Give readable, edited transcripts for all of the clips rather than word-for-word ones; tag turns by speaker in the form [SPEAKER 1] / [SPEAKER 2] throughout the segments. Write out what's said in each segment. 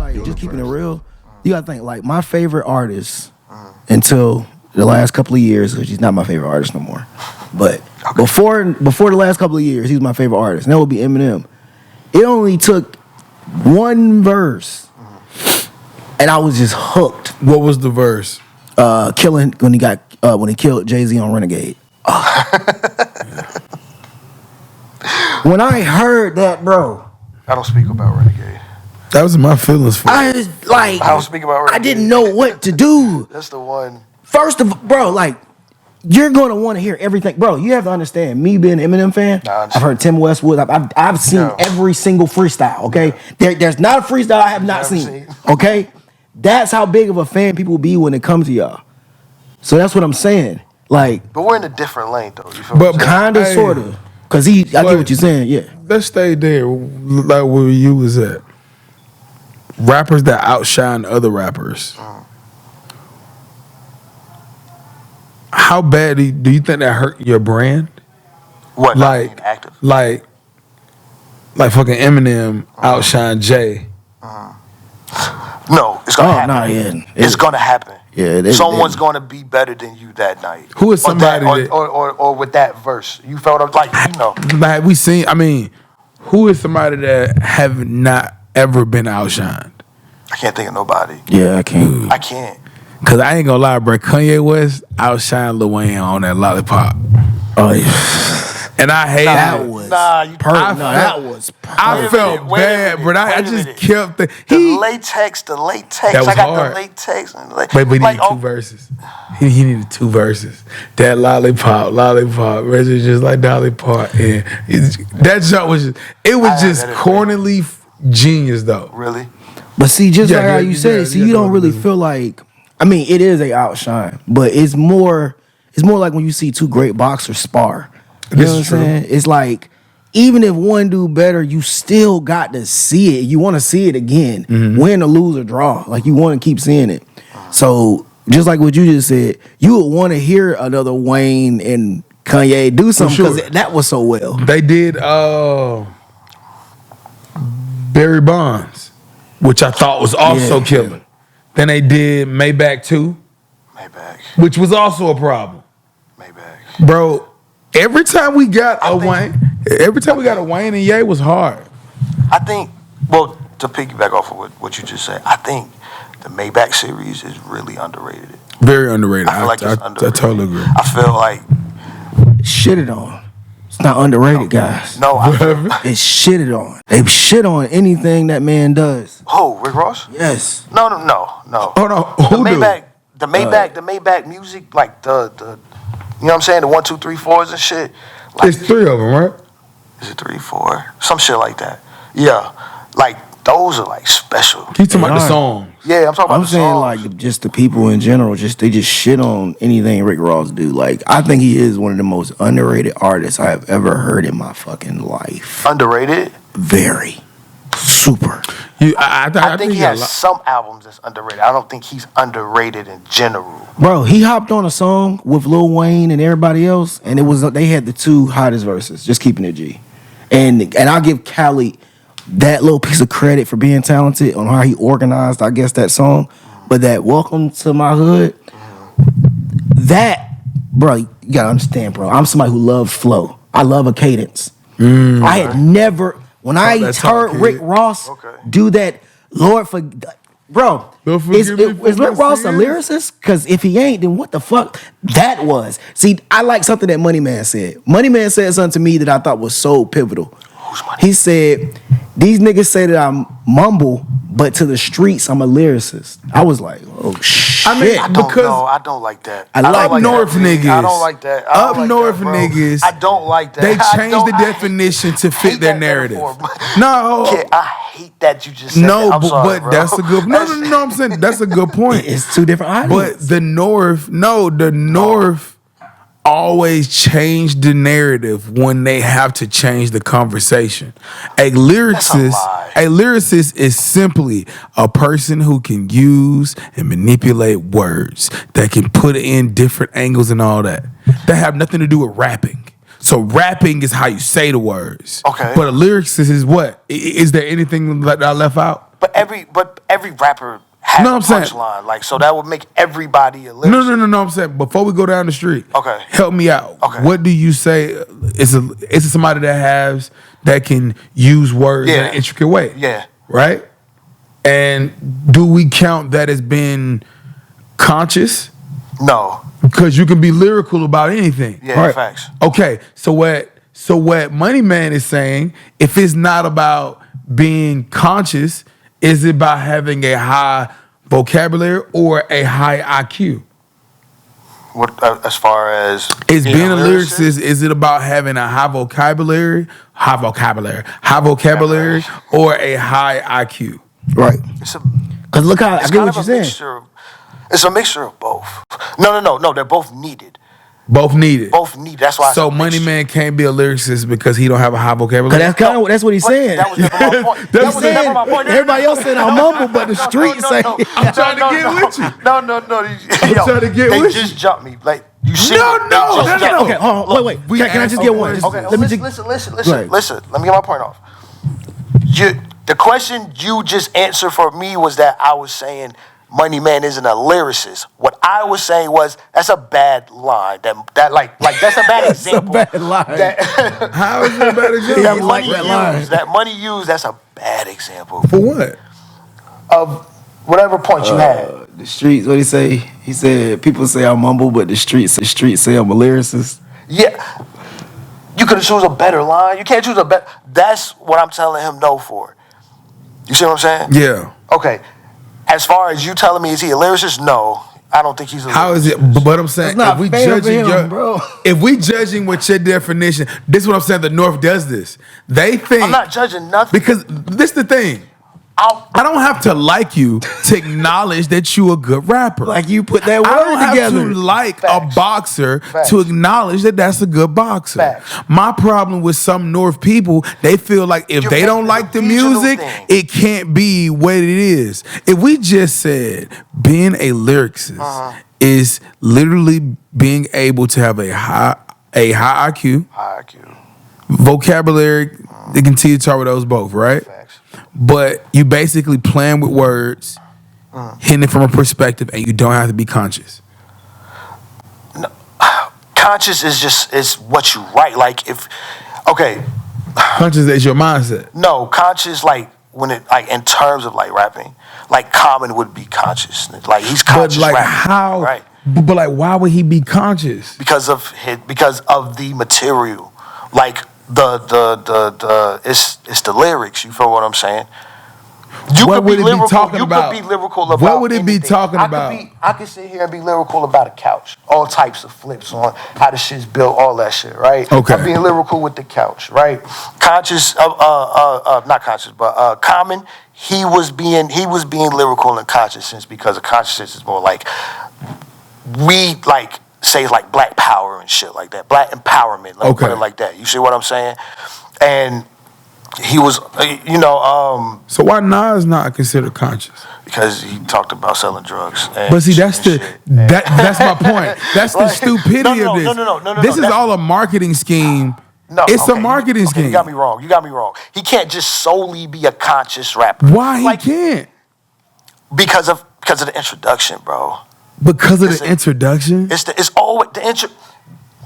[SPEAKER 1] like, just keeping it real, you gotta think, like, my favorite artist until the last couple of years, which he's not my favorite artist no more, but before the last couple of years, he was my favorite artist, and that would be Eminem. It only took one verse, and I was just hooked.
[SPEAKER 2] What was the verse?
[SPEAKER 1] Killing when he killed Jay-Z on Renegade. When I heard that, bro,
[SPEAKER 3] I don't speak about Renegade.
[SPEAKER 2] That was my feelings for
[SPEAKER 1] I was like,
[SPEAKER 3] I don't speak about Renegade.
[SPEAKER 1] I didn't know what to do.
[SPEAKER 3] That's the one.
[SPEAKER 1] First of all, bro, like, you're gonna want to hear everything, bro. You have to understand. Me being an Eminem fan, I've heard Tim Westwood. I've seen every single freestyle. Okay, there's not a freestyle I have not seen. Okay, that's how big of a fan people be when it comes to y'all. So that's what I'm saying. Like,
[SPEAKER 3] but we're in a different lane, though. You feel
[SPEAKER 1] but kind of, sort of. Cause I get what you're saying. Yeah.
[SPEAKER 2] Let's stay there, like where you was at. Rappers that outshine other rappers. How bad do you think that hurt your brand?
[SPEAKER 3] What? Like, not being active?
[SPEAKER 2] Like fucking Eminem outshine Jay.
[SPEAKER 3] No, it's gonna happen. It's gonna happen.
[SPEAKER 1] Yeah,
[SPEAKER 3] someone's gonna be better than you that night.
[SPEAKER 2] Who is somebody
[SPEAKER 3] or with that verse? You felt like, you know.
[SPEAKER 2] Like we seen. I mean, who is somebody that have not ever been outshined?
[SPEAKER 3] I can't think of nobody.
[SPEAKER 1] Yeah, I can't.
[SPEAKER 3] I can't.
[SPEAKER 2] Cause I ain't gonna lie, bro. Kanye West outshined Lil Wayne on that Lollipop.
[SPEAKER 1] Oh yeah.
[SPEAKER 2] And I hate
[SPEAKER 1] that
[SPEAKER 2] it.
[SPEAKER 1] was
[SPEAKER 2] that was I felt bad, but I just kept
[SPEAKER 3] the latex.
[SPEAKER 2] That was
[SPEAKER 3] I got
[SPEAKER 2] hard.
[SPEAKER 3] the latex.
[SPEAKER 2] But he needed two verses. He needed two verses. That lollipop, it's just like Dolly Parton. That shot was just cornily genius though.
[SPEAKER 3] Really?
[SPEAKER 1] But see, just like how you said, you don't really feel like. I mean, it is a outshine, but it's more like when you see two great boxers spar. You know what I'm saying? It's like, even if one do better, you still got to see it. You want to see it again, win or lose or draw. Like, you want to keep seeing it. So, just like what you just said, you would want to hear another Wayne and Kanye do something because that was so well.
[SPEAKER 2] They did Barry Bonds, which I thought was also killer. Then they did Maybach 2, which was also a problem. Bro, every time we got a Wayne and Ye was hard.
[SPEAKER 3] I think, well, to piggyback off of what you just said, I think the Maybach series is really underrated.
[SPEAKER 2] Very underrated.
[SPEAKER 3] I feel like it's underrated.
[SPEAKER 2] I totally agree.
[SPEAKER 3] I feel like
[SPEAKER 1] shitted on. It's not underrated, guys.
[SPEAKER 3] No,
[SPEAKER 1] it's shitted on. They shit on anything that man does.
[SPEAKER 3] Oh, Rick Ross?
[SPEAKER 1] Yes.
[SPEAKER 3] No.
[SPEAKER 2] Oh no.
[SPEAKER 3] The Maybach music, like the you know what I'm saying, the 1, 2, 3, 4s and shit. Like,
[SPEAKER 2] it's 3 of them, right?
[SPEAKER 3] Is it 3, 4? Some shit like that. Yeah, like those are like special.
[SPEAKER 2] You talking about the songs?
[SPEAKER 3] Yeah, I'm talking about the songs.
[SPEAKER 1] I'm saying like just the people in general, they just shit on anything Rick Ross do. Like, I think he is one of the most underrated artists I have ever heard in my fucking life.
[SPEAKER 3] Underrated?
[SPEAKER 1] Very. Super.
[SPEAKER 3] I think he has some albums that's underrated. I don't think he's underrated in general.
[SPEAKER 1] Bro, he hopped on a song with Lil Wayne and everybody else, and they had the two hottest verses, just keeping it G. And I'll give Khaled that little piece of credit for being talented on how he organized, I guess, that song. But that Welcome to My Hood, that, bro, you gotta understand, bro. I'm somebody who loves flow. I love a cadence. I had never, when I heard Rick Ross do that, Lord for, bro, is Rick Ross a lyricist? Because if he ain't, then what the fuck that was? See, I like something that Money Man said. Money Man said something to me that I thought was so pivotal. He said, these niggas say that I'm mumble, but to the streets, I'm a lyricist. I was like, oh, shit.
[SPEAKER 2] I mean,
[SPEAKER 3] I don't like that.
[SPEAKER 2] I like North niggas.
[SPEAKER 3] I don't like that.
[SPEAKER 2] Up North niggas.
[SPEAKER 3] I don't like that.
[SPEAKER 2] They changed the definition to fit their narrative. No.
[SPEAKER 3] I hate that you just said that.
[SPEAKER 2] But that's a good No, I'm saying that's a good point.
[SPEAKER 1] It's two different audiences.
[SPEAKER 2] But the North always change the narrative when they have to change the conversation. A lyricist is simply a person who can use and manipulate words, that can put in different angles and all that have nothing to do with rapping. So rapping is how you say the words.
[SPEAKER 3] Okay.
[SPEAKER 2] But a lyricist is what? Is there anything that I left out?
[SPEAKER 3] But every rapper has
[SPEAKER 2] No,
[SPEAKER 3] a
[SPEAKER 2] I'm saying-
[SPEAKER 3] punchline, like so that would make everybody a lyricist.
[SPEAKER 2] No. I'm saying before we go down the street,
[SPEAKER 3] Okay.
[SPEAKER 2] help me out.
[SPEAKER 3] Okay.
[SPEAKER 2] What do you say is it somebody that can use words in an intricate way?
[SPEAKER 3] Yeah.
[SPEAKER 2] Right. And do we count that as being conscious?
[SPEAKER 3] No.
[SPEAKER 2] Because you can be lyrical about anything.
[SPEAKER 3] Yeah, facts.
[SPEAKER 2] Okay, so what Money Man is saying, if it's not about being conscious, is it about having a high vocabulary or a high IQ?
[SPEAKER 3] What as far as
[SPEAKER 2] Is being a lyricist, is it about having a high vocabulary, or a high IQ?
[SPEAKER 1] Right.
[SPEAKER 3] It's a,
[SPEAKER 1] Because look how I
[SPEAKER 3] it's
[SPEAKER 1] get
[SPEAKER 3] kind
[SPEAKER 1] what
[SPEAKER 3] of
[SPEAKER 1] you're
[SPEAKER 3] a
[SPEAKER 1] saying.
[SPEAKER 3] mixture. It's a mixture of both. No. They're both needed.
[SPEAKER 2] Both needed.
[SPEAKER 3] Both needed. That's why.
[SPEAKER 2] So
[SPEAKER 3] I said
[SPEAKER 2] Money
[SPEAKER 3] mixture.
[SPEAKER 2] Man can't be a lyricist because he don't have a high vocabulary.
[SPEAKER 1] That's kind of that's what he's
[SPEAKER 3] But
[SPEAKER 1] saying.
[SPEAKER 3] that was never my point.
[SPEAKER 2] That's
[SPEAKER 3] That was never my point.
[SPEAKER 1] Everybody else said I'm mumble, but the streets say.
[SPEAKER 2] I'm trying to get with you.
[SPEAKER 3] No.
[SPEAKER 2] I'm trying to get
[SPEAKER 3] they
[SPEAKER 2] with
[SPEAKER 3] just
[SPEAKER 2] you.
[SPEAKER 3] jumped me. Like you see.
[SPEAKER 2] No.
[SPEAKER 1] Okay, hold on, wait.
[SPEAKER 2] We
[SPEAKER 1] Can I just
[SPEAKER 2] asked-
[SPEAKER 1] get one? Just-
[SPEAKER 3] Okay,
[SPEAKER 1] let me
[SPEAKER 3] listen,
[SPEAKER 1] just. Go ahead.
[SPEAKER 3] listen. Let me get my point off. The question you just answered for me was that I was saying Money Man isn't a lyricist. What I was saying was that's a bad line. That like that's a bad
[SPEAKER 1] That's a
[SPEAKER 3] example.
[SPEAKER 1] bad line.
[SPEAKER 2] How is it a bad example?
[SPEAKER 1] Yeah,
[SPEAKER 3] That
[SPEAKER 1] like
[SPEAKER 3] money
[SPEAKER 1] that line.
[SPEAKER 3] used. That money used. That's a bad example
[SPEAKER 2] For what?
[SPEAKER 3] of whatever point you had.
[SPEAKER 1] The streets, what he say? He said people say I'm mumble, but the streets say I'm a lyricist.
[SPEAKER 3] Yeah. You could have choose a better line. You can't choose a better. That's what I'm telling him no for. You see what I'm saying?
[SPEAKER 2] Yeah.
[SPEAKER 3] Okay. As far as you telling me, is he a lyricist? No, I don't think he's a lyricist.
[SPEAKER 2] How is it? But I'm saying,
[SPEAKER 1] It's not
[SPEAKER 2] if we
[SPEAKER 1] fair for
[SPEAKER 2] judging
[SPEAKER 1] him, bro.
[SPEAKER 2] if we judging with your definition, this is what I'm saying. The North does this. They think
[SPEAKER 3] I'm not judging nothing.
[SPEAKER 2] because this is the thing. I don't have to like you to acknowledge that you a good rapper.
[SPEAKER 1] Like you put that
[SPEAKER 2] I don't
[SPEAKER 1] word together.
[SPEAKER 2] have to like
[SPEAKER 3] Facts.
[SPEAKER 2] a boxer
[SPEAKER 3] Facts.
[SPEAKER 2] to acknowledge that that's a good boxer.
[SPEAKER 3] Facts.
[SPEAKER 2] My problem with some North people, they feel like if
[SPEAKER 3] You're
[SPEAKER 2] they don't
[SPEAKER 3] making
[SPEAKER 2] like
[SPEAKER 3] it
[SPEAKER 2] the
[SPEAKER 3] a regional
[SPEAKER 2] music,
[SPEAKER 3] thing.
[SPEAKER 2] it can't be what it is. If we just said being a lyricist is literally being able to have a high IQ,
[SPEAKER 3] High IQ.
[SPEAKER 2] vocabulary, they can teeter with those both, right?
[SPEAKER 3] Facts.
[SPEAKER 2] But you basically playing with words, hitting it from a perspective, and you don't have to be conscious.
[SPEAKER 3] Conscious is what you write. Like if, okay,
[SPEAKER 2] Conscious is your mindset.
[SPEAKER 3] no, conscious like when it like in terms of like rapping, like Common would be conscious. Like he's
[SPEAKER 2] But
[SPEAKER 3] conscious
[SPEAKER 2] like
[SPEAKER 3] rapping,
[SPEAKER 2] how?
[SPEAKER 3] right?
[SPEAKER 2] But like, why would he be conscious?
[SPEAKER 3] Because of the material, like the it's the lyrics. You feel what I'm saying? You
[SPEAKER 2] What
[SPEAKER 3] could
[SPEAKER 2] would
[SPEAKER 3] be
[SPEAKER 2] it be
[SPEAKER 3] lyrical.
[SPEAKER 2] talking
[SPEAKER 3] You
[SPEAKER 2] about?
[SPEAKER 3] could be lyrical about.
[SPEAKER 2] What would it be
[SPEAKER 3] anything.
[SPEAKER 2] talking
[SPEAKER 3] I
[SPEAKER 2] about?
[SPEAKER 3] I could sit here and be lyrical about a couch, all types of flips on how the shit's built, all that shit, right?
[SPEAKER 2] Okay.
[SPEAKER 3] I'm being lyrical with the couch, right? Conscious, not conscious, but Common. He was being lyrical in consciousness because of consciousness is more like we like say like black power and shit like that, black empowerment. Let me put
[SPEAKER 2] Okay.
[SPEAKER 3] it like that. You see what I'm saying? And he was,
[SPEAKER 2] So why Nas not considered conscious?
[SPEAKER 3] because he talked about selling drugs. And
[SPEAKER 2] But see, that's
[SPEAKER 3] and
[SPEAKER 2] the
[SPEAKER 3] shit.
[SPEAKER 2] that's my point. That's the
[SPEAKER 3] Like,
[SPEAKER 2] stupidity
[SPEAKER 3] no,
[SPEAKER 2] of this.
[SPEAKER 3] no,
[SPEAKER 2] This is
[SPEAKER 3] that's-
[SPEAKER 2] all a marketing scheme.
[SPEAKER 3] No,
[SPEAKER 2] It's a
[SPEAKER 3] okay,
[SPEAKER 2] marketing
[SPEAKER 3] okay,
[SPEAKER 2] scheme.
[SPEAKER 3] You got me wrong. He can't just solely be a conscious rapper.
[SPEAKER 2] Why he
[SPEAKER 3] Like,
[SPEAKER 2] can't?
[SPEAKER 3] Because of the introduction, bro.
[SPEAKER 2] Because of the
[SPEAKER 3] Listen,
[SPEAKER 2] introduction.
[SPEAKER 3] It's always the intro.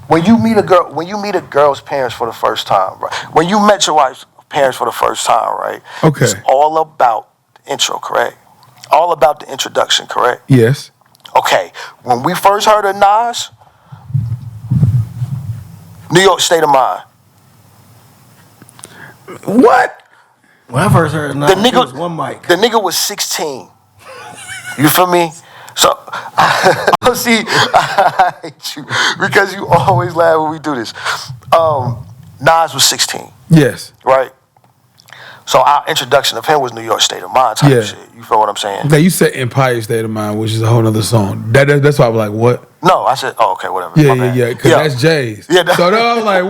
[SPEAKER 3] When you meet a girl's parents for the first time, right? When you met your wife's parents for the first time, right?
[SPEAKER 2] Okay.
[SPEAKER 3] It's all about the intro, correct? All about the introduction, correct?
[SPEAKER 2] Yes.
[SPEAKER 3] Okay. When we first heard of Nas, New York State of Mind.
[SPEAKER 2] What?
[SPEAKER 1] When I first heard
[SPEAKER 3] The nigga
[SPEAKER 1] was one mic.
[SPEAKER 3] The nigga was 16. You feel me? So, see, I hate you because you always laugh when we do this. Nas was 16,
[SPEAKER 2] Yes.
[SPEAKER 3] right? So our introduction of him was New York State of Mind type
[SPEAKER 2] Yeah.
[SPEAKER 3] shit. You feel what I'm saying?
[SPEAKER 2] Okay, you said Empire State of Mind, which is a whole other song. That's why I was like, what?
[SPEAKER 3] No, I said, oh, okay, whatever.
[SPEAKER 2] Yeah,
[SPEAKER 3] My bad.
[SPEAKER 2] Because that's Jay's.
[SPEAKER 3] Yeah,
[SPEAKER 2] So then I was like,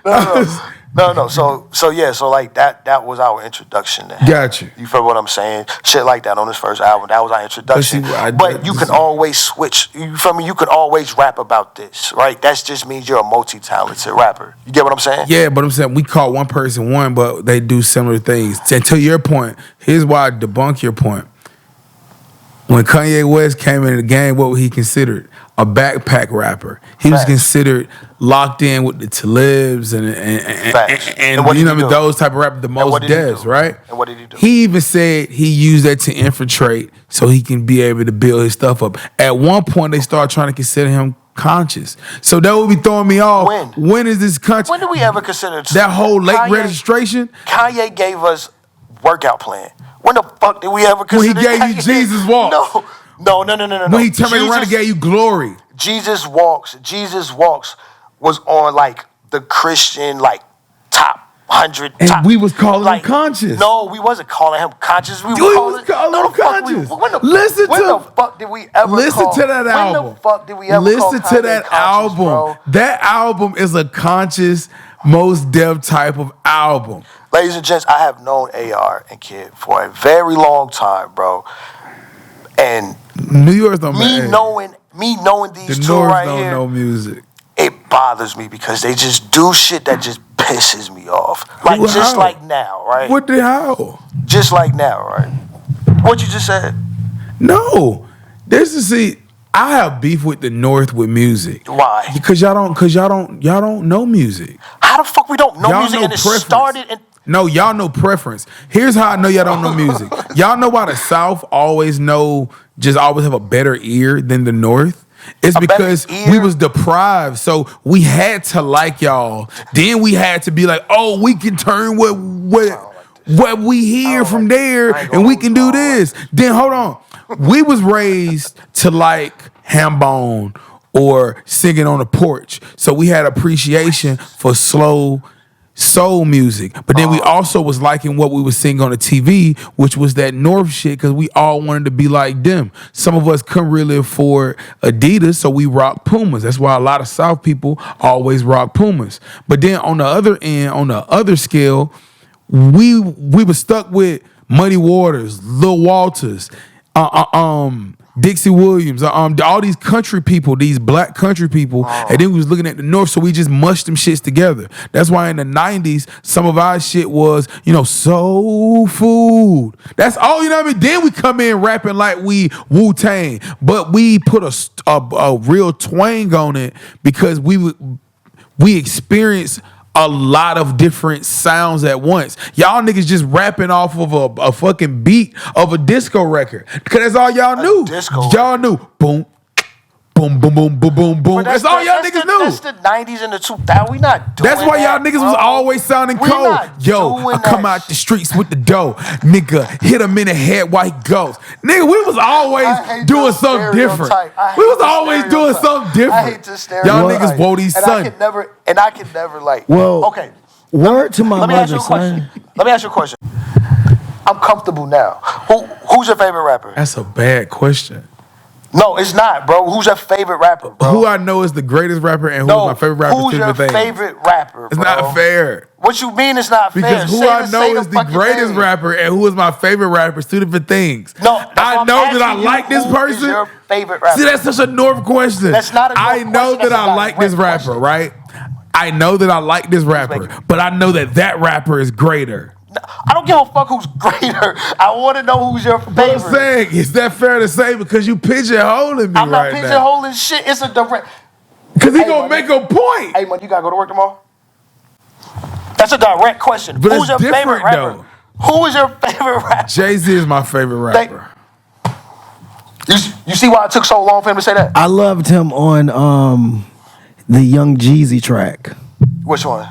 [SPEAKER 2] what?
[SPEAKER 3] No. So yeah. So like that was our introduction. To him.
[SPEAKER 2] Got you.
[SPEAKER 3] You feel what I'm saying? Shit like that on his first album. That was our introduction. But you can always switch. You feel me? You can always rap about this, right? That just means you're a multi-talented rapper. You get what I'm saying?
[SPEAKER 2] Yeah, but I'm saying we call one person one, but they do similar things. And to your point, here's why I debunk your point. When Kanye West came into the game, what was he considered? A backpack rapper. He was considered locked in with the Talibs and you know those type of rappers, the most devs, right?
[SPEAKER 3] And what did he do?
[SPEAKER 2] He even said he used that to infiltrate so he can be able to build his stuff up. At one point, they started trying to consider him conscious. So that would be throwing me off. When is this conscious?
[SPEAKER 3] When do we ever consider
[SPEAKER 2] that whole late registration?
[SPEAKER 3] Kanye gave us workout plan. When the fuck did we ever consider?
[SPEAKER 2] When he gave you Jesus Walks.
[SPEAKER 3] No.
[SPEAKER 2] When he turned around and gave you glory.
[SPEAKER 3] Jesus Walks was on like the Christian like top 100.
[SPEAKER 2] And we was calling him conscious.
[SPEAKER 3] No, we wasn't calling him conscious. We
[SPEAKER 2] was calling him conscious.
[SPEAKER 3] When the fuck did we ever
[SPEAKER 2] listen to that album?
[SPEAKER 3] When the fuck did we ever
[SPEAKER 2] listen to that album?
[SPEAKER 3] Bro?
[SPEAKER 2] That album is a conscious, most dev type of album.
[SPEAKER 3] Ladies and gents, I have known AR and Kid for a very long time, bro. And
[SPEAKER 2] New York's don't
[SPEAKER 3] me knowing these
[SPEAKER 2] the
[SPEAKER 3] two
[SPEAKER 2] North
[SPEAKER 3] right
[SPEAKER 2] don't
[SPEAKER 3] here,
[SPEAKER 2] know music.
[SPEAKER 3] It bothers me because they just do shit that just pisses me off. Like just like now, right?
[SPEAKER 2] What the hell?
[SPEAKER 3] Just like now, right? What you just said?
[SPEAKER 2] No. I have beef with the North with music.
[SPEAKER 3] Why?
[SPEAKER 2] Because y'all don't know music.
[SPEAKER 3] How the fuck we don't know
[SPEAKER 2] y'all
[SPEAKER 3] music
[SPEAKER 2] know
[SPEAKER 3] and it
[SPEAKER 2] preference.
[SPEAKER 3] started in
[SPEAKER 2] No, y'all know preference. Here's how I know y'all don't know music. Y'all know why the South always have a better ear than the North? It's because we was deprived, so we had to like y'all. Then we had to be like, oh, we can turn what we hear from there, and we can do this. Then hold on, we was raised to like Hambone or singing on the porch, so we had appreciation for slow soul music. But then we also was liking what we was seeing on the TV, which was that North shit, because we all wanted to be like them. Some of us couldn't really afford Adidas, so we rock Pumas. That's why a lot of South people always rock Pumas. But then on the other end, on the other scale, we were stuck with Muddy Waters, Lil Walters, Dixie Williams, all these country people, these black country people, and then we was looking at the North, so we just mushed them shits together. That's why in the 90s, some of our shit was, soul food. That's all, you know what I mean? Then we come in rapping like we Wu-Tang, but we put a real twang on it because we experienced a lot of different sounds at once. Y'all niggas just rapping off of a fucking beat of a disco record. Because that's all y'all knew. Y'all knew. Boom. Boom, boom, boom, boom, boom, boom. That's all y'all niggas knew.
[SPEAKER 3] That's the 90s and the 2000s. We not doing
[SPEAKER 2] That's why y'all niggas was always sounding cold. Yo, I come out the streets with the dough. Nigga, hit him in the head while he goes. Nigga, we was always doing something different. We was always doing something different.
[SPEAKER 3] I hate this stereotype.
[SPEAKER 2] Y'all niggas woe these son.
[SPEAKER 3] I can never like,
[SPEAKER 1] well,
[SPEAKER 3] okay.
[SPEAKER 1] Word to my mother, son.
[SPEAKER 3] Let me ask you a question. I'm comfortable now. Who's your favorite rapper?
[SPEAKER 2] That's a bad question.
[SPEAKER 3] No, it's not, bro. Who's your favorite rapper, bro?
[SPEAKER 2] Who I know is the greatest rapper and who's my favorite rapper.
[SPEAKER 3] Who's your favorite rapper, bro?
[SPEAKER 2] It's not fair.
[SPEAKER 3] What you mean it's not fair?
[SPEAKER 2] Because who I know is the greatest rapper and who is my favorite rapper is two different things.
[SPEAKER 3] No,
[SPEAKER 2] I know that I like this person.
[SPEAKER 3] Who is your favorite rapper?
[SPEAKER 2] See, that's such a North question.
[SPEAKER 3] That's not a North question.
[SPEAKER 2] I know that I like this rapper, right? I know that I like this rapper, but I know that rapper is greater.
[SPEAKER 3] I don't give a fuck who's greater. I want to know who's your favorite.
[SPEAKER 2] But I'm saying, is that fair to say? Because you pigeonholing me
[SPEAKER 3] I'm not
[SPEAKER 2] right
[SPEAKER 3] pigeonholing shit. It's a direct.
[SPEAKER 2] Because he gonna make a point.
[SPEAKER 3] Hey, man, you gotta go to work tomorrow? That's a direct question.
[SPEAKER 2] But
[SPEAKER 3] who's your favorite rapper?
[SPEAKER 2] Though.
[SPEAKER 3] Who is your favorite rapper?
[SPEAKER 2] Jay-Z is my favorite rapper.
[SPEAKER 3] You see why it took so long for him to say that?
[SPEAKER 1] I loved him on the Young Jeezy track.
[SPEAKER 3] Which one?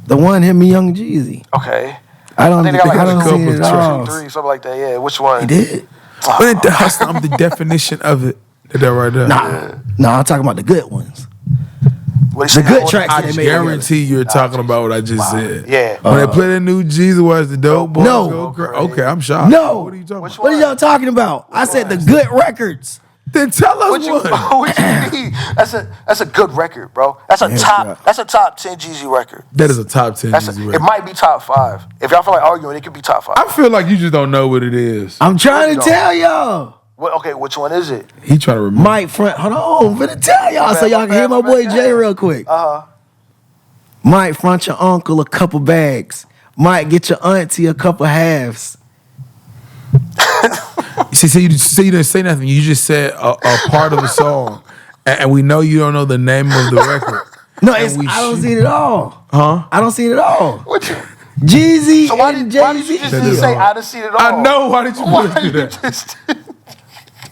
[SPEAKER 1] The one him and Young Jeezy.
[SPEAKER 3] Okay.
[SPEAKER 1] I don't
[SPEAKER 3] think they got like
[SPEAKER 1] a couple of tracks.
[SPEAKER 3] 3, something like that. Yeah, which one?
[SPEAKER 1] He did.
[SPEAKER 2] But that's not the definition of it. That right there.
[SPEAKER 1] Nah, I'm talking about the good ones.
[SPEAKER 3] The
[SPEAKER 1] good tracks.
[SPEAKER 2] I guarantee you're talking about what I just said.
[SPEAKER 3] Yeah.
[SPEAKER 2] When they play the new Jesus, was the dope boy?
[SPEAKER 1] No.
[SPEAKER 2] Okay, I'm shocked.
[SPEAKER 1] No.
[SPEAKER 2] What are you talking about?
[SPEAKER 1] What are y'all talking about? I said the good records.
[SPEAKER 2] Then tell us
[SPEAKER 3] What you mean? That's a good record, bro. That's a top 10 Jeezy record.
[SPEAKER 2] That is a top 10 Jeezy record.
[SPEAKER 3] It might be top 5. If y'all feel like arguing, it could be top 5.
[SPEAKER 2] I feel like you just don't know what it is.
[SPEAKER 1] I'm trying to tell y'all.
[SPEAKER 3] Okay, which one is it?
[SPEAKER 2] He trying to remember.
[SPEAKER 1] Mike Front. Hold on, I'm finna tell y'all so y'all can hear my boy Jay real quick. Mike front your uncle a couple bags. Mike get your auntie a couple halves.
[SPEAKER 2] See, you didn't say nothing. You just said a part of the song, and we know you don't know the name of the record.
[SPEAKER 1] No, I don't see it at all.
[SPEAKER 2] Huh?
[SPEAKER 1] I don't see it at all.
[SPEAKER 3] What you?
[SPEAKER 1] Jeezy
[SPEAKER 3] So why
[SPEAKER 1] and
[SPEAKER 3] did you just say I didn't see it at all?
[SPEAKER 2] I know. Why did you put us do that?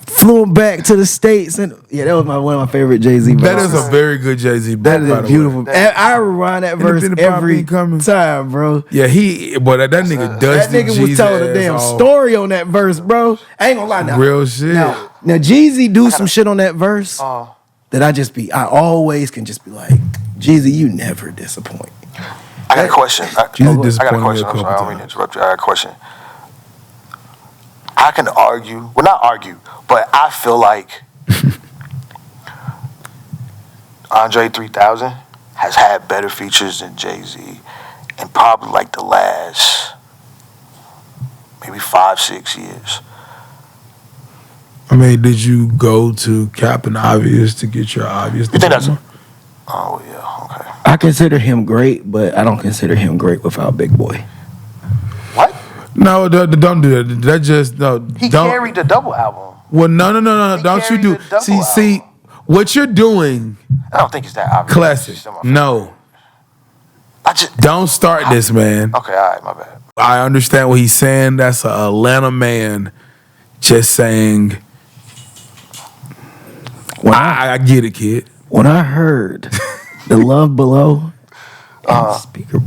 [SPEAKER 1] Flew him back to the States, and that was one of my favorite Jay-Z verses.
[SPEAKER 2] That is a very good Jay-Z.
[SPEAKER 1] That is a beautiful. I rewind that verse every time, bro.
[SPEAKER 2] Yeah, that nigga does.
[SPEAKER 1] That nigga was telling a damn story on that verse, bro. I ain't gonna lie now.
[SPEAKER 2] Real shit.
[SPEAKER 1] Now Jeezy do some shit on that verse that I always can just be like, Jeezy, you never disappoint.
[SPEAKER 3] I got a question. I got a question. I'm sorry, I don't mean to interrupt you. I got a question. I can argue, well, not argue, but I feel like Andre 3000 has had better features than Jay-Z in probably like the last maybe 5-6 years.
[SPEAKER 2] I mean, did you go to Captain Obvious to get your obvious?
[SPEAKER 3] You think that's oh, yeah, okay.
[SPEAKER 1] I consider him great, but I don't consider him great without Big Boy.
[SPEAKER 3] What?
[SPEAKER 2] No, don't do that. That just no.
[SPEAKER 3] He carried the double album.
[SPEAKER 2] Well, no. Don't you do? See, what you're doing.
[SPEAKER 3] I don't think it's that obvious.
[SPEAKER 2] Classic. No. Don't start this, man.
[SPEAKER 3] Okay, all right, my bad.
[SPEAKER 2] I understand what he's saying. That's an Atlanta man just saying. I get it, kid.
[SPEAKER 1] When I heard the Love Below, speaker.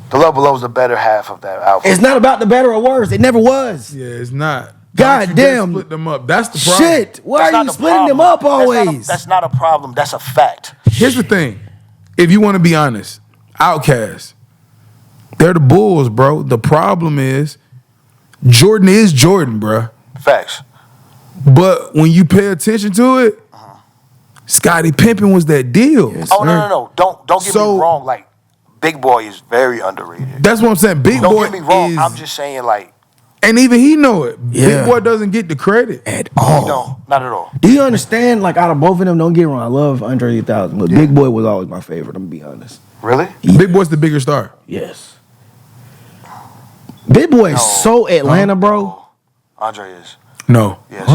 [SPEAKER 3] The Love Below is the better half of that album.
[SPEAKER 1] It's not about the better or worse. It never was.
[SPEAKER 2] Yeah, it's not.
[SPEAKER 1] God damn.
[SPEAKER 2] Split them up. That's the problem.
[SPEAKER 1] Shit. Why are you splitting them up always?
[SPEAKER 3] That's not a problem. That's a fact.
[SPEAKER 2] Here's the thing. If you want to be honest, Outkast, they're the Bulls, bro. The problem is Jordan is Jordan, bro.
[SPEAKER 3] Facts.
[SPEAKER 2] But when you pay attention to it, Scottie Pippen was that deal.
[SPEAKER 3] Yes, no. Don't get me wrong. Like, Big Boy is very underrated.
[SPEAKER 2] That's what I'm saying. Big Boy
[SPEAKER 3] don't get me wrong. I'm just saying, like,
[SPEAKER 2] and even he know it. Yeah. Big Boy doesn't get the credit
[SPEAKER 1] at all.
[SPEAKER 3] No, not at all.
[SPEAKER 1] Do you understand? Like, out of both of them, don't get me wrong, I love Andre 3000, but Big Boy was always my favorite. I'm gonna be honest.
[SPEAKER 3] Really?
[SPEAKER 1] Yeah.
[SPEAKER 2] Big Boy's the bigger star.
[SPEAKER 1] Yes. Big Boy is so Atlanta, bro.
[SPEAKER 3] Andre is.
[SPEAKER 2] No.
[SPEAKER 3] Yes.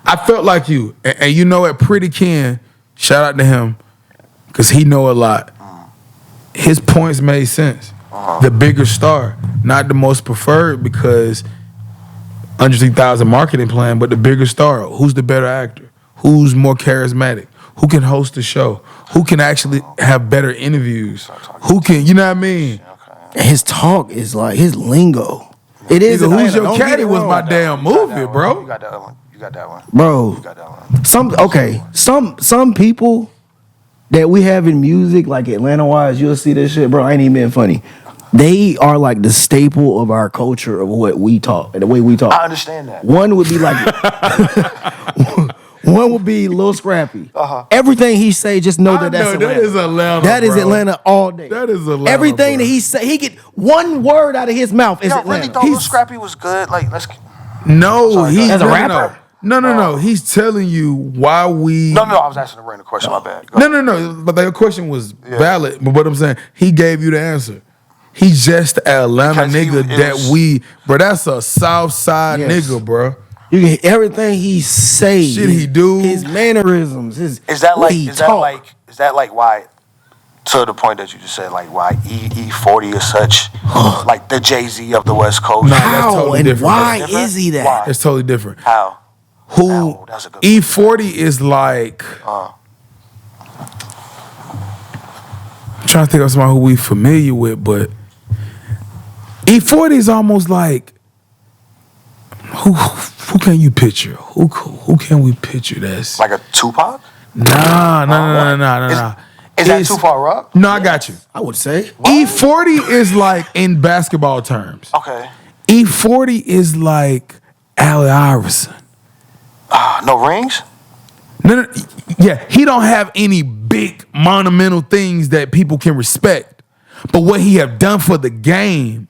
[SPEAKER 2] I felt like you, and you know what? Pretty Ken, shout out to him, because he know a lot. His points made sense. The bigger star, not the most preferred, because Andre 3000 marketing plan, but the bigger star. Who's the better actor? Who's more charismatic? Who can host the show? Who can actually have better interviews? Who can, you know what I mean?
[SPEAKER 1] His talk is like his lingo. It is.
[SPEAKER 2] Who's Your Caddy was my damn movie, bro.
[SPEAKER 3] You got that one. You got that one.
[SPEAKER 1] Bro.
[SPEAKER 3] You got that one.
[SPEAKER 1] Some people that we have in music, like Atlanta wise, you'll see this shit, bro. I ain't even being funny. They are like the staple of our culture of what we talk and the way we talk.
[SPEAKER 3] I understand that.
[SPEAKER 1] One would be like, one would be Lil Scrappy. Everything he say, just know that's Atlanta.
[SPEAKER 2] That is Atlanta.
[SPEAKER 1] That is Atlanta all day.
[SPEAKER 2] That is Atlanta.
[SPEAKER 1] Everything that he say, he get one word out of his mouth is Atlanta.
[SPEAKER 3] Really thought Lil Scrappy was good. Like, let's.
[SPEAKER 2] No, he's
[SPEAKER 1] as a rapper.
[SPEAKER 2] No. He's telling you why we.
[SPEAKER 3] No. I was asking a random question. My bad.
[SPEAKER 2] No. But the question was valid. But what I'm saying, he gave you the answer. He's just an Atlanta nigga bro. That's a South Side nigga, bro.
[SPEAKER 1] You get everything he say.
[SPEAKER 2] Shit he do.
[SPEAKER 1] His mannerisms. Is
[SPEAKER 3] that like why? To the point that you just said, like why E40 is such like the Jay-Z of the West Coast.
[SPEAKER 2] Nah, that's totally
[SPEAKER 1] and
[SPEAKER 2] different.
[SPEAKER 1] Why is he that?
[SPEAKER 3] Why?
[SPEAKER 2] It's totally different.
[SPEAKER 3] How? That's a good
[SPEAKER 2] E40 is like. I'm trying to think of somebody who we familiar with, but E40 is almost like who can you picture? Who can we picture that's
[SPEAKER 3] like a Tupac?
[SPEAKER 2] Nah.
[SPEAKER 3] Is that too far up?
[SPEAKER 2] No, I got you.
[SPEAKER 1] I would say
[SPEAKER 2] E40 is like in basketball terms.
[SPEAKER 3] Okay.
[SPEAKER 2] E40 is like Allen Iverson.
[SPEAKER 3] No rings?
[SPEAKER 2] No, yeah, he don't have any big monumental things that people can respect. But what he have done for the game,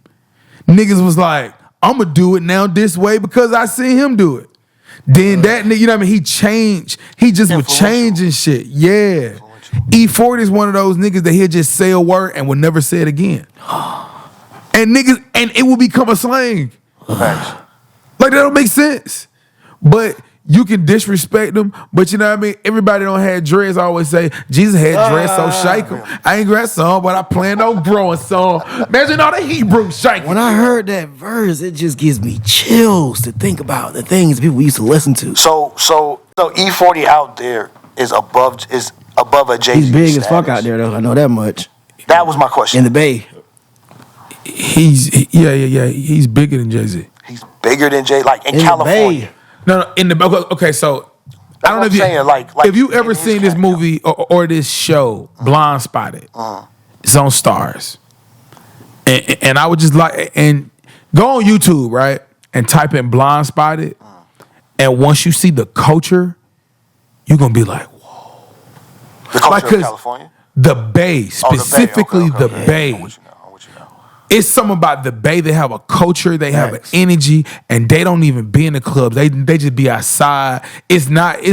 [SPEAKER 2] niggas was like, I'm gonna do it now this way because I see him do it. Then that nigga, you know what I mean? He changed. He just was changing shit. Yeah. E40 is one of those niggas that he'll just say a word and will never say it again. And niggas, and it will become a slang.
[SPEAKER 3] Thanks.
[SPEAKER 2] Like that don't make sense. But you can disrespect them, but you know what I mean? Everybody don't have dreads. I always say, Jesus had dreads, so shake them. I ain't grandson, but I plan on growing some. Imagine all the Hebrew shaking.
[SPEAKER 1] When I heard that verse, it just gives me chills to think about the things people used to listen to.
[SPEAKER 3] So E40 out there is above a Jay-Z
[SPEAKER 1] He's big
[SPEAKER 3] status.
[SPEAKER 1] as fuck out there, though. I know that much.
[SPEAKER 3] That was my question.
[SPEAKER 1] In the Bay.
[SPEAKER 2] Yeah. He's bigger than Jay-Z.
[SPEAKER 3] He's bigger than Jay, like in
[SPEAKER 1] In the
[SPEAKER 3] California.
[SPEAKER 1] Bay.
[SPEAKER 2] No, in the okay. So I don't know if you
[SPEAKER 3] saying, like
[SPEAKER 2] if you ever seen this movie or this show, Blind Spotted. It's on Stars, and I would just like and go on YouTube, right, and type in Blind Spotted, and once you see the culture, you're gonna be like, whoa.
[SPEAKER 3] The culture
[SPEAKER 2] Like,
[SPEAKER 3] of
[SPEAKER 2] 'cause
[SPEAKER 3] California?
[SPEAKER 2] The Bay, specifically
[SPEAKER 3] Okay.
[SPEAKER 2] the
[SPEAKER 3] Yeah,
[SPEAKER 2] Bay.
[SPEAKER 3] I'm with you now.
[SPEAKER 2] It's something about the Bay. They have a culture. They have an
[SPEAKER 1] Facts.
[SPEAKER 2] energy, and they don't even be in the clubs. They just be outside. It's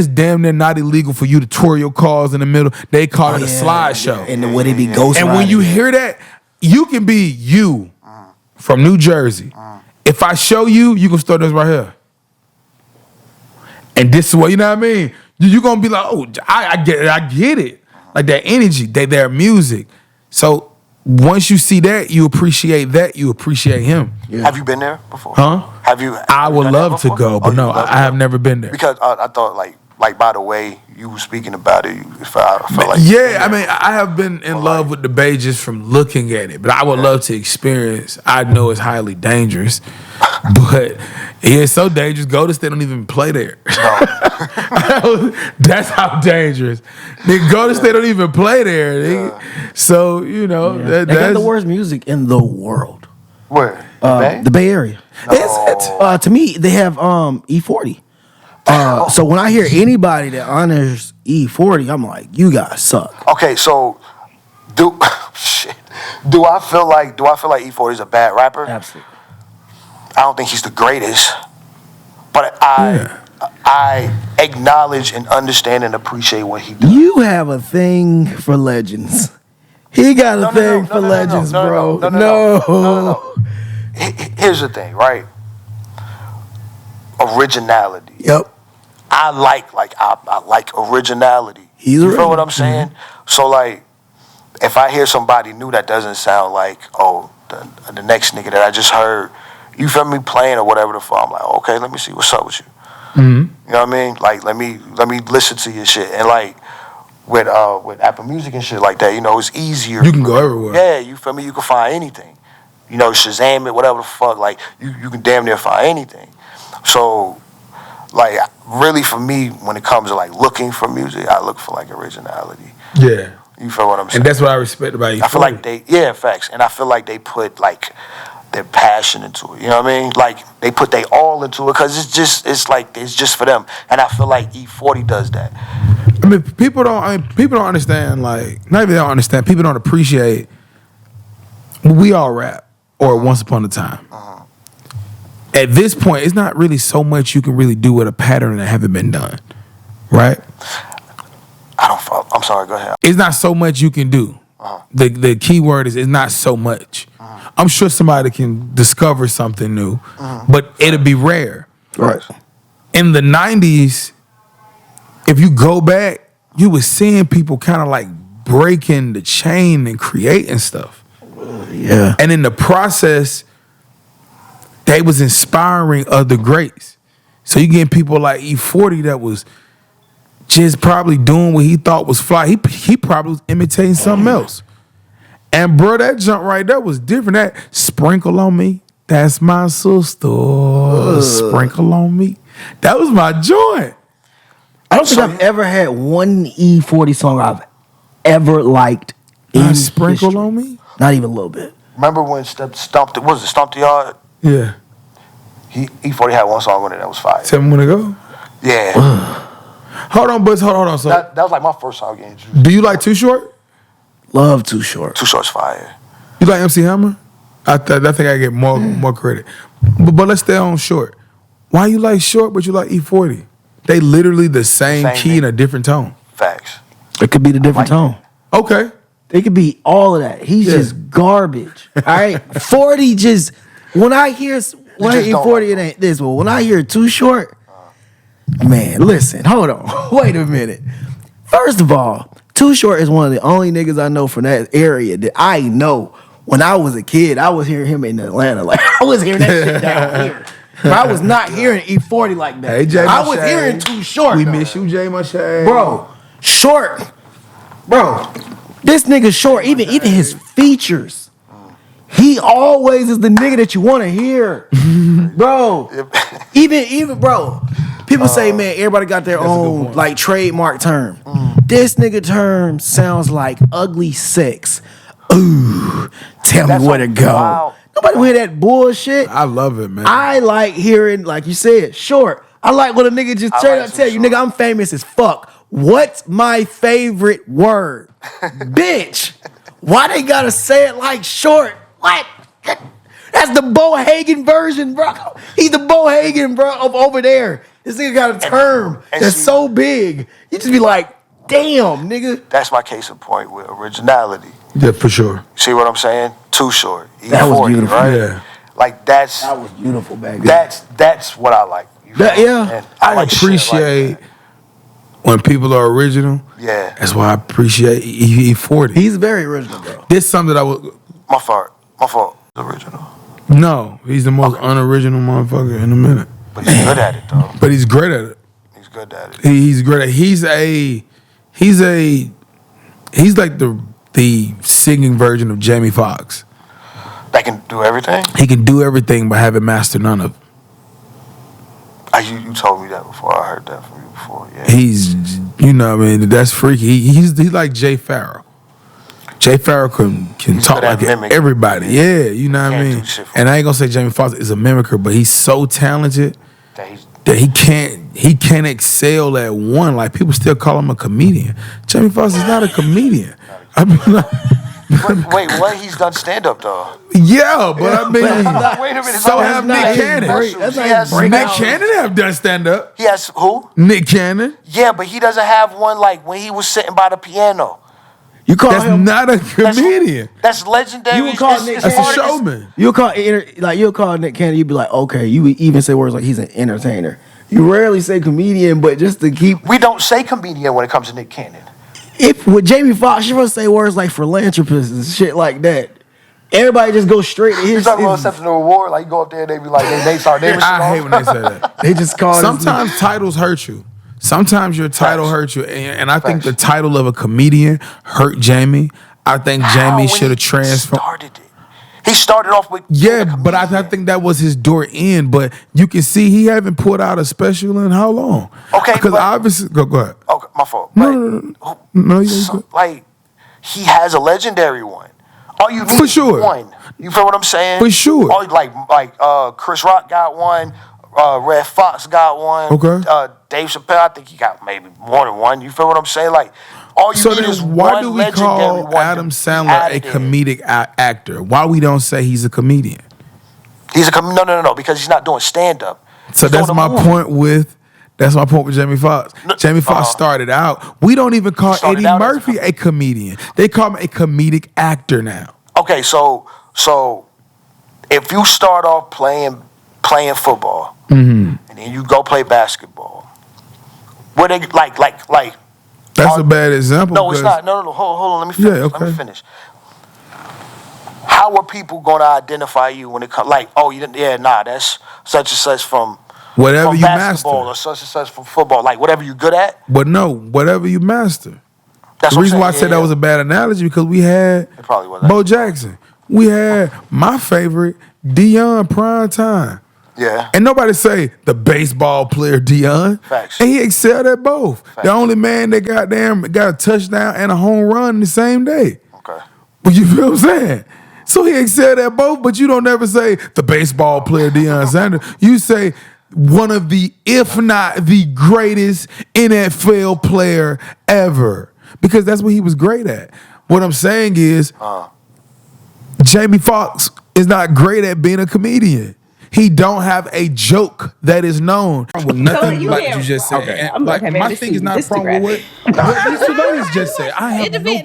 [SPEAKER 2] damn near not illegal for you to twirl your cars in the middle. They call it a slideshow.
[SPEAKER 1] And the way they be ghost
[SPEAKER 2] And when you hear that, you can be you from New Jersey. If I show you, you can start this right here. And this is what, you know what I mean? You're going to be like, oh, I get it. Like that energy, their music. So once you see that, you appreciate him.
[SPEAKER 1] Yeah.
[SPEAKER 3] Have you been there before?
[SPEAKER 2] Huh?
[SPEAKER 3] Have you?
[SPEAKER 2] I would
[SPEAKER 3] done that
[SPEAKER 2] love to
[SPEAKER 3] before?
[SPEAKER 2] go, but
[SPEAKER 3] you
[SPEAKER 2] no,
[SPEAKER 3] would love to
[SPEAKER 2] I have
[SPEAKER 3] go?
[SPEAKER 2] never been there.
[SPEAKER 3] Because I thought like by the way you were speaking about it, I felt like
[SPEAKER 2] Yeah, I mean, I have been in love with the Bay just from looking at it, but I would love to experience. I know it's highly dangerous, but it's so dangerous. Golden State don't even play there. That's how dangerous. Nigga, Golden State don't even play there. Nigga. So, you know,
[SPEAKER 1] they got
[SPEAKER 2] that's
[SPEAKER 1] the worst music in the world.
[SPEAKER 3] Where?
[SPEAKER 1] The Bay Area.
[SPEAKER 2] Is it?
[SPEAKER 1] To me, they have E40. So when I hear anybody that honors E40, I'm like, you guys suck.
[SPEAKER 3] Okay, so do I feel like E40 is a bad rapper?
[SPEAKER 1] Absolutely.
[SPEAKER 3] I don't think he's the greatest, but I acknowledge and understand and appreciate what he does.
[SPEAKER 1] You have a thing for legends. He got a thing for legends, bro. No.
[SPEAKER 3] Here's the thing, right? Originality.
[SPEAKER 1] Yep.
[SPEAKER 3] I like originality.
[SPEAKER 1] He's
[SPEAKER 3] you
[SPEAKER 1] original.
[SPEAKER 3] feel what I'm saying? So like, if I hear somebody new that doesn't sound like the next nigga that I just heard, you feel me, playing or whatever the fuck, I'm like, okay, let me see what's up with you. You know what I mean? Like, let me listen to your shit. And like with Apple Music and shit like that, you know, it's easier.
[SPEAKER 2] You can go everywhere.
[SPEAKER 3] Yeah, you feel me? You can find anything. You know, Shazam it, whatever the fuck. Like you can damn near find anything. So, like, really for me, when it comes to like looking for music, I look for like originality.
[SPEAKER 2] Yeah.
[SPEAKER 3] You feel what I'm saying?
[SPEAKER 2] And that's what I respect about you.
[SPEAKER 3] I feel like facts. And I feel like they put like their passion into it. You know what I mean? Like they put their all into it because it's just for them. And I feel like E40 does that.
[SPEAKER 2] I mean, people don't understand, like, not even they don't understand, people don't appreciate, we all rap, or once upon a time. At this point, it's not really so much you can really do with a pattern that haven't been done, right?
[SPEAKER 3] I'm sorry, go ahead.
[SPEAKER 2] It's not so much you can do. The key word is it's not so much. I'm sure somebody can discover something new, but it'll be rare.
[SPEAKER 1] Right.
[SPEAKER 2] In the 90s, if you go back, you were seeing people kind of like breaking the chain and creating stuff.
[SPEAKER 1] Yeah.
[SPEAKER 2] And in the process, they was inspiring other greats. So you getting people like E40 that was just probably doing what he thought was fly. He probably was imitating something else. And bro, that jump right there was different. That sprinkle on me, that's my sister. Sprinkle on me. That was my joint.
[SPEAKER 1] I don't think I've ever had one E40 song I've ever liked in
[SPEAKER 2] Sprinkle
[SPEAKER 1] history.
[SPEAKER 2] on me?
[SPEAKER 1] Not even a little bit.
[SPEAKER 3] Remember when Stomp the Yard?
[SPEAKER 2] Yeah.
[SPEAKER 3] E40 had one song on it that was fire.
[SPEAKER 2] Tell me when to go.
[SPEAKER 3] Yeah.
[SPEAKER 2] Hold on. So,
[SPEAKER 3] that was like my first time getting introduced.
[SPEAKER 2] do you like Too Short?
[SPEAKER 1] Love Too Short.
[SPEAKER 3] Too Short's fire.
[SPEAKER 2] You like MC Hammer? I think I get more credit. But let's stay on Short. Why you like Short but you like E40? They literally the same key in a different tone.
[SPEAKER 3] Facts.
[SPEAKER 1] It could be the different tone.
[SPEAKER 2] Okay.
[SPEAKER 1] It could be all of that. He's just garbage. All right, 40 just when I hear E40, it ain't this. But when I hear Too Short, man, listen, hold on, wait a minute. First of all, Too Short is one of the only niggas I know from that area that I know. When I was a kid, I was hearing him in Atlanta. Like I was hearing that shit down here. But I was not hearing E40 like that.
[SPEAKER 2] Hey, Jay
[SPEAKER 1] I was
[SPEAKER 2] Mache.
[SPEAKER 1] hearing Too Short.
[SPEAKER 2] We
[SPEAKER 1] though.
[SPEAKER 2] miss you, Jay Mache.
[SPEAKER 1] Bro, Short. Bro, this nigga Short, even his features, he always is the nigga that you want to hear. Bro, even bro, people say, man, everybody got their own like trademark term. This nigga term sounds like ugly sex. Ooh, tell me where to go.
[SPEAKER 3] Wow.
[SPEAKER 1] Nobody hear that bullshit.
[SPEAKER 2] I love it, man.
[SPEAKER 1] I like hearing, like you said, Short. I like when a nigga just straight up tell you, nigga, I'm famous as fuck. What's my favorite word? Bitch. Why they gotta say it like Short? What? That's the Bo Hagen version, bro. He's the Bo Hagen, bro, of over there. This nigga got a term that's so big. You just be like, damn, nigga.
[SPEAKER 3] That's my case in point with originality.
[SPEAKER 2] Yeah, for sure.
[SPEAKER 3] See what I'm saying? Too Short.
[SPEAKER 1] That was
[SPEAKER 3] E40,
[SPEAKER 1] beautiful.
[SPEAKER 3] right?
[SPEAKER 2] Yeah.
[SPEAKER 3] Like that
[SPEAKER 1] was beautiful back then.
[SPEAKER 3] That's what I like. You feel me?
[SPEAKER 1] Yeah.
[SPEAKER 3] And
[SPEAKER 2] I
[SPEAKER 3] like shit like
[SPEAKER 2] appreciate
[SPEAKER 3] that.
[SPEAKER 2] when people are original.
[SPEAKER 3] Yeah.
[SPEAKER 2] That's why I appreciate E40.
[SPEAKER 1] He's very original, bro.
[SPEAKER 2] This is something that I would.
[SPEAKER 3] My fault. Original.
[SPEAKER 2] No, he's the most unoriginal motherfucker in a minute.
[SPEAKER 3] But he's good at it though.
[SPEAKER 2] But he's great at it.
[SPEAKER 3] He's good at it.
[SPEAKER 2] He's great at it. He's like the singing version of Jamie Foxx.
[SPEAKER 3] That can do everything?
[SPEAKER 2] He can do everything but haven't mastered none of it.
[SPEAKER 3] You told me that before. I heard that from you before. Yeah.
[SPEAKER 2] He's, you know what I mean, that's freaky. He's like Jay Farrell. Jay Farrell can talk
[SPEAKER 3] good at
[SPEAKER 2] like
[SPEAKER 3] mimicking.
[SPEAKER 2] everybody. Yeah, you know what I
[SPEAKER 3] Can't
[SPEAKER 2] mean?
[SPEAKER 3] do shit for
[SPEAKER 2] And I ain't gonna say Jamie Foxx is a mimicker, but he's so talented
[SPEAKER 3] That he's
[SPEAKER 2] that he can't excel at one. Like people still call him a comedian. Jamie Foxx is not a comedian. I mean, like,
[SPEAKER 3] Wait, what? He's done stand up though.
[SPEAKER 2] yeah, but I mean,
[SPEAKER 3] Wait a minute.
[SPEAKER 2] so have Nick Cannon.
[SPEAKER 1] That's not
[SPEAKER 3] He has-
[SPEAKER 1] his break.
[SPEAKER 2] Nick Cannon have done stand up.
[SPEAKER 3] He has who?
[SPEAKER 2] Nick Cannon.
[SPEAKER 3] Yeah, but he doesn't have one like when he was sitting by the piano.
[SPEAKER 1] You call
[SPEAKER 2] That's
[SPEAKER 1] him
[SPEAKER 2] not a
[SPEAKER 3] That's-
[SPEAKER 2] comedian.
[SPEAKER 3] That's legendary.
[SPEAKER 1] You would call
[SPEAKER 3] It's-
[SPEAKER 1] Nick
[SPEAKER 3] it's
[SPEAKER 2] That's
[SPEAKER 3] part
[SPEAKER 2] a
[SPEAKER 3] of this-
[SPEAKER 2] showman.
[SPEAKER 1] you'll call Nick Cannon. You'd be like, okay. You would even say words like he's an entertainer. You rarely say comedian, but just to keep.
[SPEAKER 3] We don't say comedian when it comes to Nick Cannon.
[SPEAKER 1] If with Jamie Foxx, you're supposed to say words like philanthropist and shit like that. Everybody just go straight to
[SPEAKER 3] You
[SPEAKER 1] his.
[SPEAKER 3] talking about accepting the award? Like you go up there and they be like, they start naming shit
[SPEAKER 2] I hate
[SPEAKER 3] off.
[SPEAKER 2] when they say that.
[SPEAKER 1] They just call.
[SPEAKER 2] Sometimes titles hurt you. Sometimes your title
[SPEAKER 3] Facts.
[SPEAKER 2] hurts you, and I think
[SPEAKER 3] Facts.
[SPEAKER 2] the title of a comedian hurt Jamie. I think
[SPEAKER 3] How
[SPEAKER 2] Jamie
[SPEAKER 3] when
[SPEAKER 2] should have
[SPEAKER 3] he
[SPEAKER 2] transformed.
[SPEAKER 3] started it. He started off with
[SPEAKER 2] Yeah,
[SPEAKER 3] being a
[SPEAKER 2] but I
[SPEAKER 3] comedian.
[SPEAKER 2] think that was his door in. But you can see he haven't put out a special in how long?
[SPEAKER 3] Okay,
[SPEAKER 2] because
[SPEAKER 3] but-
[SPEAKER 2] obviously, go ahead.
[SPEAKER 3] Okay, my fault.
[SPEAKER 2] No, you good.
[SPEAKER 3] Like he has a legendary one. All you need
[SPEAKER 2] For
[SPEAKER 3] is
[SPEAKER 2] sure.
[SPEAKER 3] one. You feel what I'm saying?
[SPEAKER 2] For sure.
[SPEAKER 3] All, like Chris Rock got one. Red Fox got one.
[SPEAKER 2] Okay.
[SPEAKER 3] Dave Chappelle, I think he got maybe more than one. You feel what I'm saying? Like all you
[SPEAKER 2] So
[SPEAKER 3] need
[SPEAKER 2] then,
[SPEAKER 3] is
[SPEAKER 2] why
[SPEAKER 3] one
[SPEAKER 2] do we
[SPEAKER 3] legendary
[SPEAKER 2] call
[SPEAKER 3] one
[SPEAKER 2] Adam
[SPEAKER 3] to
[SPEAKER 2] Sandler
[SPEAKER 3] add
[SPEAKER 2] a
[SPEAKER 3] it in.
[SPEAKER 2] comedic actor? Why we don't say he's a comedian?
[SPEAKER 3] He's a no, because he's not doing stand up.
[SPEAKER 2] So that's my point with. That's my point with Jamie Foxx.
[SPEAKER 3] No,
[SPEAKER 2] Jamie Foxx started out. We don't even call
[SPEAKER 3] started
[SPEAKER 2] Eddie
[SPEAKER 3] out as a
[SPEAKER 2] Murphy a comedian. They call him a comedic actor now.
[SPEAKER 3] Okay, so if you start off playing football
[SPEAKER 2] Mm-hmm.
[SPEAKER 3] and then you go play basketball, what they like?
[SPEAKER 2] That's a bad example.
[SPEAKER 3] No, it's
[SPEAKER 2] because-
[SPEAKER 3] not. No. Hold on. Let me finish.
[SPEAKER 2] Yeah, okay.
[SPEAKER 3] Let me finish. How are people gonna identify you when it comes? Like, oh, you didn't. Yeah, nah. That's such and such from
[SPEAKER 2] Whatever you
[SPEAKER 3] basketball
[SPEAKER 2] master.
[SPEAKER 3] or such and such from football. Like whatever you're good at.
[SPEAKER 2] But no, whatever you master.
[SPEAKER 3] That's
[SPEAKER 2] The
[SPEAKER 3] what
[SPEAKER 2] reason
[SPEAKER 3] I'm
[SPEAKER 2] why I
[SPEAKER 3] saying.
[SPEAKER 2] said that was a bad analogy because we had
[SPEAKER 3] It probably wasn't.
[SPEAKER 2] Bo Jackson. We had my favorite, Deion Primetime.
[SPEAKER 3] Yeah.
[SPEAKER 2] And nobody say the baseball player Deion.
[SPEAKER 3] Facts.
[SPEAKER 2] And he excelled at both.
[SPEAKER 3] Facts.
[SPEAKER 2] The only man that got a touchdown and a home run in the same day.
[SPEAKER 3] Okay.
[SPEAKER 2] But you feel what I'm saying? So he excelled at both, but you don't ever say the baseball player Deion Sanders. You say one of the, if not the greatest NFL player ever, because that's what he was great at. What I'm saying is, Jamie Foxx is not great at being a comedian. He don't have a joke that is known.
[SPEAKER 4] With nothing like you just said.
[SPEAKER 5] Okay.
[SPEAKER 4] And, like, my thing is not a problem with what these two ladies just said. I have no